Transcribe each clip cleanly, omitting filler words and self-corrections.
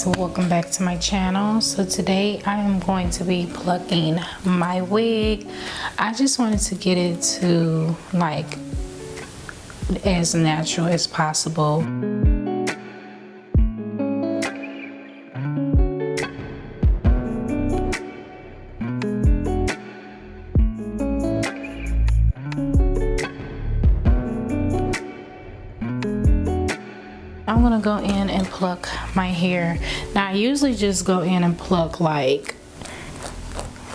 guys, welcome back to my channel. So today I am going to be plucking my wig. I just wanted to get it to like as natural as possible. I'm gonna go in and pluck my hair. Now I usually just go in and pluck like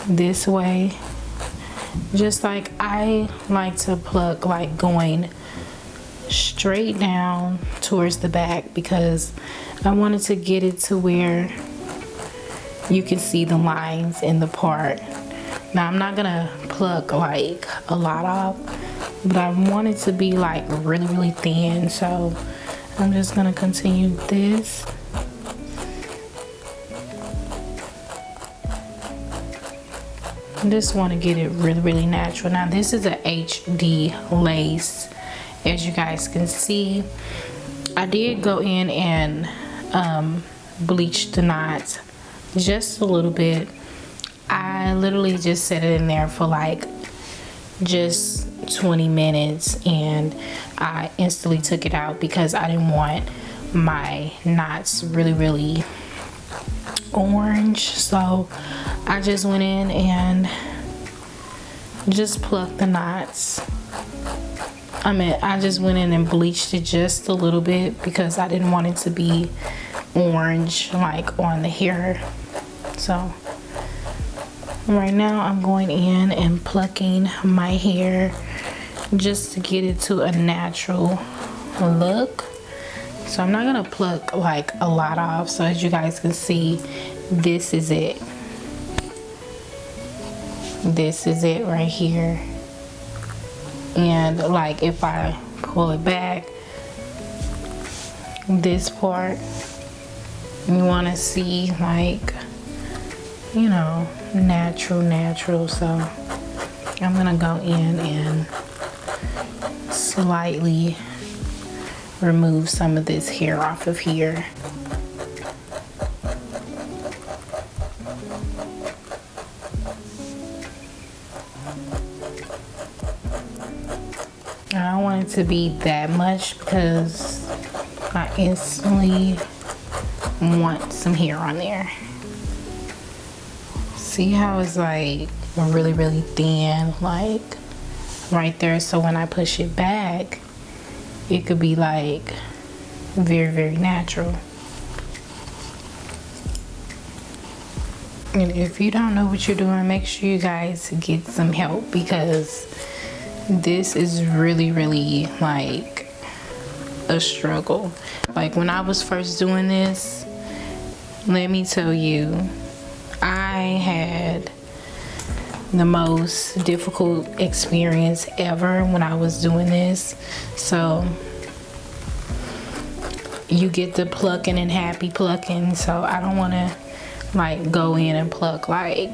this way, just like I like to pluck like going straight down towards the back, because I wanted to get it to where you can see the lines in the part. Now I'm not gonna pluck like a lot off, but I want it to be like really thin, so I'm just gonna continue this. I just want to get it really natural. Now this is a HD lace, as you guys can see. I did go in and bleach the knots just a little bit. I literally just set it in there for like just 20 minutes and I instantly took it out because I didn't want my knots really orange. So I just went in and just plucked the knots. I just went in and bleached it just a little bit because I didn't want it to be orange like on the hair. So right now I'm going in and plucking my hair just to get it to a natural look. So I'm not gonna pluck like a lot off. So as you guys can see, this is it. This is it right here. And like if I pull it back, this part, you want to see like, you know, natural. So I'm gonna go in and slightly remove some of this hair off of here. I don't want it to be that much because I instantly want some hair on there. See how it's like really thin, like right there, so when I push it back it could be like very natural. And if you don't know what you're doing, make sure you guys get some help, because this is really like a struggle. Like when I was first doing this, let me tell you, I had the most difficult experience ever when I was doing this. So you get the plucking and happy plucking, so I don't want to like go in and pluck like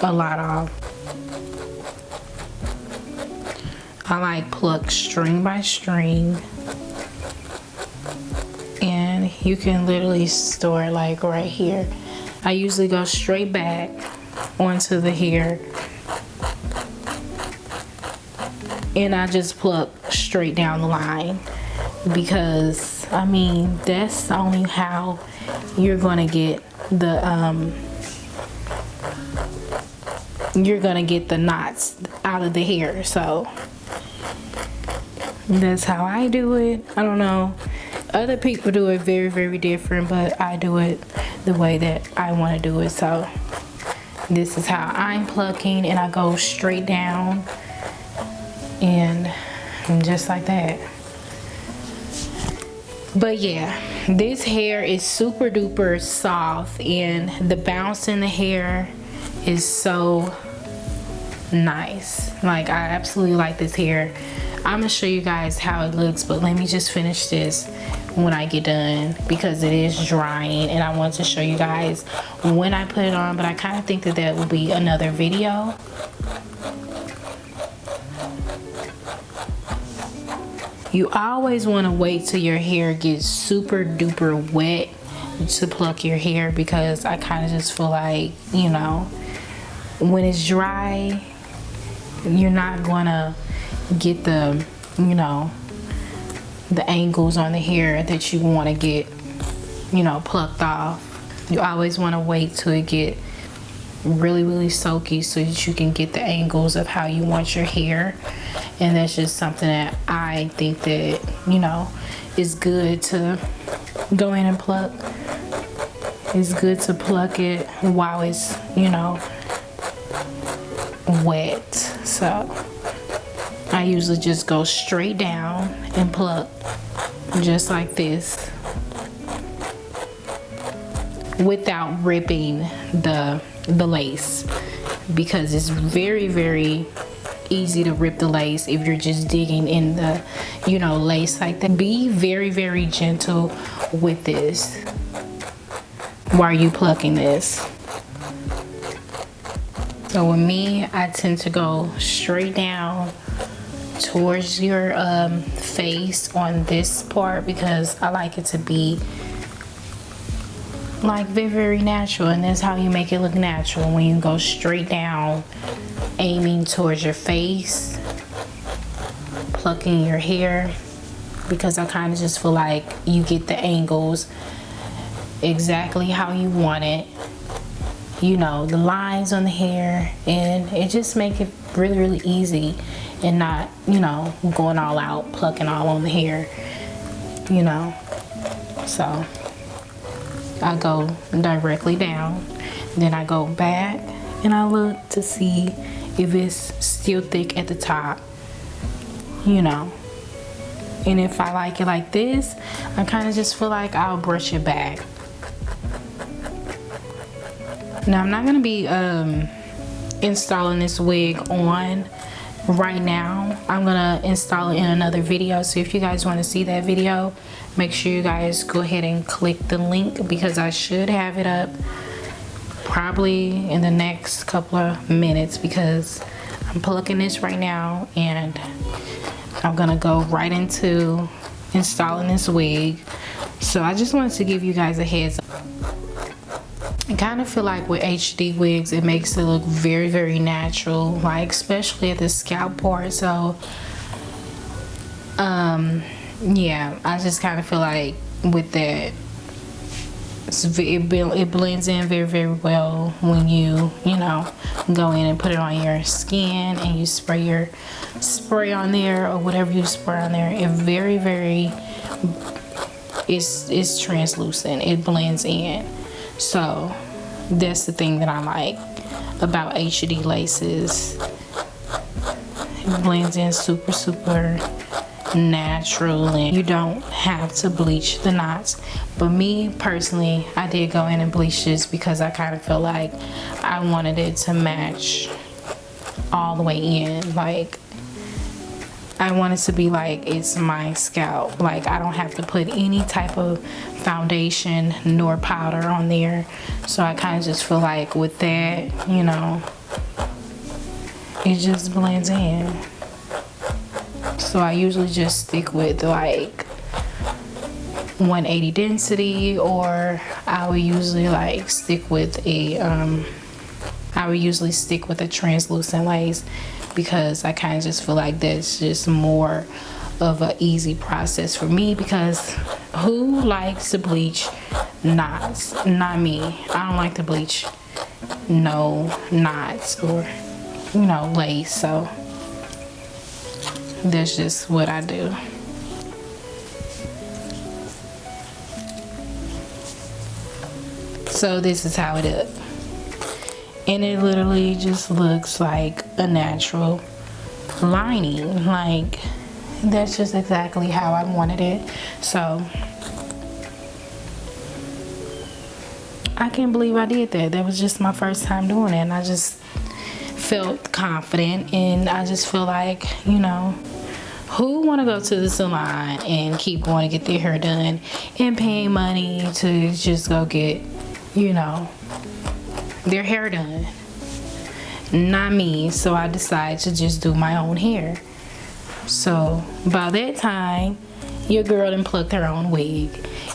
a lot off. I like pluck string by string, and you can literally store like right here. I usually go straight back onto the hair and I just pluck straight down the line, because I mean that's only how you're gonna get the knots out of the hair. So that's how I do it. I don't know, other people do it very different, but I do it the way that I want to do it. So this is how I'm plucking, and I go straight down and just like that. But yeah, this hair is super duper soft, and the bounce in the hair is so nice. Like I absolutely like this hair. I'm gonna show you guys how it looks, but let me just finish this when I get done, because it is drying and I want to show you guys when I put it on, but I kind of think that that will be another video. You always want to wait till your hair gets super duper wet to pluck your hair, because I kind of just feel like, you know, when it's dry, you're not gonna get the, you know, the angles on the hair that you want to get, you know, plucked off. You always want to wait till it get really soaky so that you can get the angles of how you want your hair. And that's just something that I think that, you know, is good to go in and pluck. It's good to pluck it while it's, you know, wet. So I usually just go straight down and pluck just like this without ripping the lace, because it's very easy to rip the lace if you're just digging in the, you know, lace like that. Be very gentle with this while you plucking this. So with me, I tend to go straight down towards your face on this part, because I like it to be like very natural, and that's how you make it look natural, when you go straight down aiming towards your face, plucking your hair, because I kind of just feel like you get the angles exactly how you want it, you know, the lines on the hair, and it just make it really easy, and not, you know, going all out plucking all on the hair, you know. So I go directly down, then I go back and I look to see if it's still thick at the top, you know. And if I like it like this, I kind of just feel like I'll brush it back. Now I'm not gonna be installing this wig on right now. I'm gonna install it in another video, so if you guys want to see that video, make sure you guys go ahead and click the link, because I should have it up probably in the next couple of minutes, because I'm plucking this right now and I'm gonna go right into installing this wig. So I just wanted to give you guys a heads up. I kind of feel like with HD wigs, it makes it look very natural, like especially at the scalp part. So yeah, I just kind of feel like with that, it blends in very well when you know, go in and put it on your skin and you spray your spray on there, or whatever you spray on there. It it's translucent, it blends in. So that's the thing that I like about HD laces. It blends in super natural, and you don't have to bleach the knots. But me personally, I did go in and bleach this because I kind of feel like I wanted it to match all the way in. Like, I want it to be like it's my scalp. Like, I don't have to put any type of foundation nor powder on there. So I kind of just feel like with that, you know, it just blends in. So I usually just stick with like 180 density, or I would usually like stick with a translucent lace, because I kind of just feel like that's just more of an easy process for me, because who likes to bleach knots? Not me. I don't like to bleach no knots or, you know, lace. So that's just what I do. So this is how it is, and it literally just looks like a natural lining. Like, that's just exactly how I wanted it. So I can't believe I did that. That was just my first time doing it, and I just felt confident, and I just feel like, you know, who want to go to the salon and keep going to get their hair done and paying money to just go get, you know, their hair done? Not me. So I decided to just do my own hair. So by that time, your girl done plucked her own wig,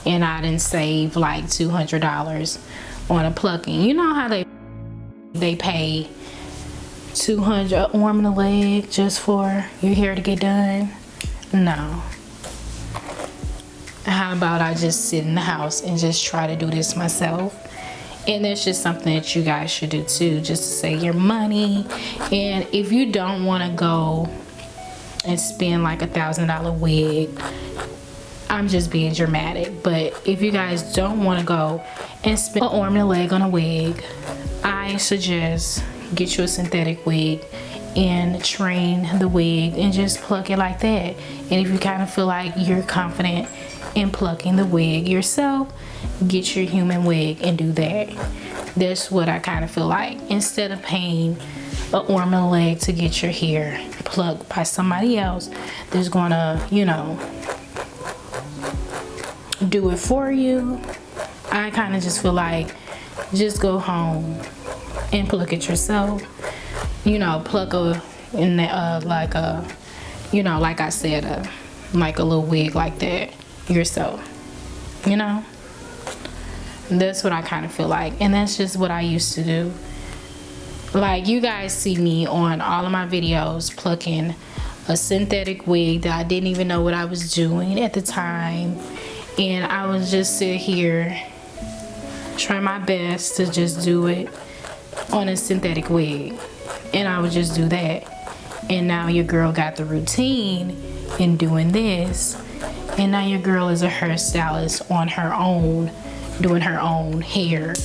and I didn't save like $200 on a plucking. You know how they pay $200 arm and a leg just for your hair to get done? No. How about I just sit in the house and just try to do this myself? And that's just something that you guys should do too, just to save your money. And if you don't want to go and spend like $1,000 wig, I'm just being dramatic, but if you guys don't want to go and spend an arm and a leg on a wig, I suggest get you a synthetic wig and train the wig and just pluck it like that. And if you kind of feel like you're confident in plucking the wig yourself, get your human wig and do that. That's what I kind of feel like, instead of paying an arm and a leg to get your hair plucked by somebody else that's gonna, you know, do it for you. I kind of just feel like just go home and pluck it yourself. You know, pluck like a, you know, like I said, like a little wig like that yourself. You know, that's what I kind of feel like, and that's just what I used to do. Like, you guys see me on all of my videos plucking a synthetic wig that I didn't even know what I was doing at the time, and I was just sit here try my best to just do it on a synthetic wig, and I would just do that. And now your girl got the routine in doing this, and now your girl is a hairstylist on her own, doing her own hair.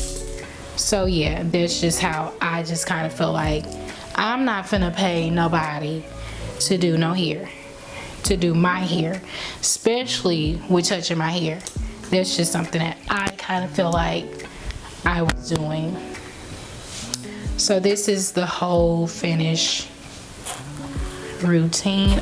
So yeah, that's just how I just kind of feel like I'm not finna pay nobody to do no hair, to do my hair, especially with touching my hair. That's just something that I kind of feel like I was doing. So this is the whole finished routine.